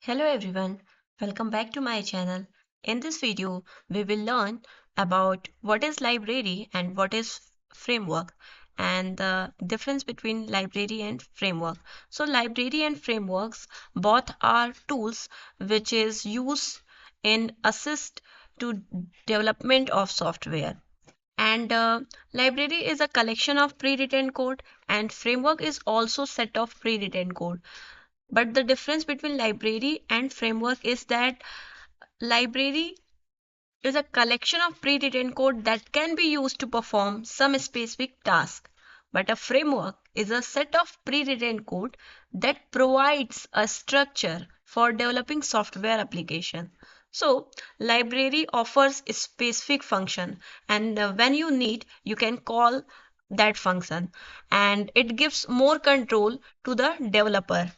Hello everyone, welcome back to my channel. In this video, we will learn about what is library and what is framework and the difference between library and framework. So library and frameworks both are tools which is used in assist to development of software. And library is a collection of pre-written code and framework is also set of pre-written code, but the difference between library and framework is that library is a collection of pre-written code that can be used to perform some specific task. But a framework is a set of pre-written code that provides a structure for developing software application. So, library offers a specific function, and when you need, you can call that function, and it gives more control to the developer.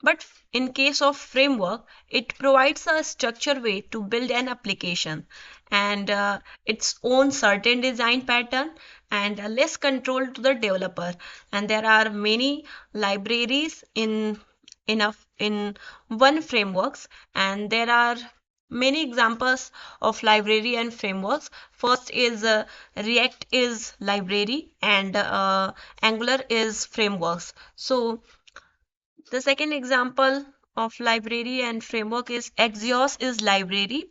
But in case of framework, it provides a structured way to build an application and its own certain design pattern and less control to the developer. And there are many libraries in one frameworks, and there are many examples of library and frameworks. First is React is library and Angular is frameworks. So the second example of library and framework is Axios is library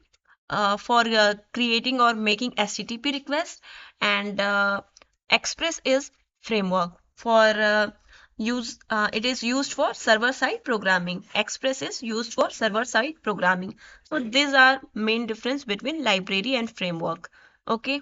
for creating or making HTTP requests, and Express is framework for use. It is used for server-side programming. Express is used for server-side programming. So these are main difference between library and framework. Okay.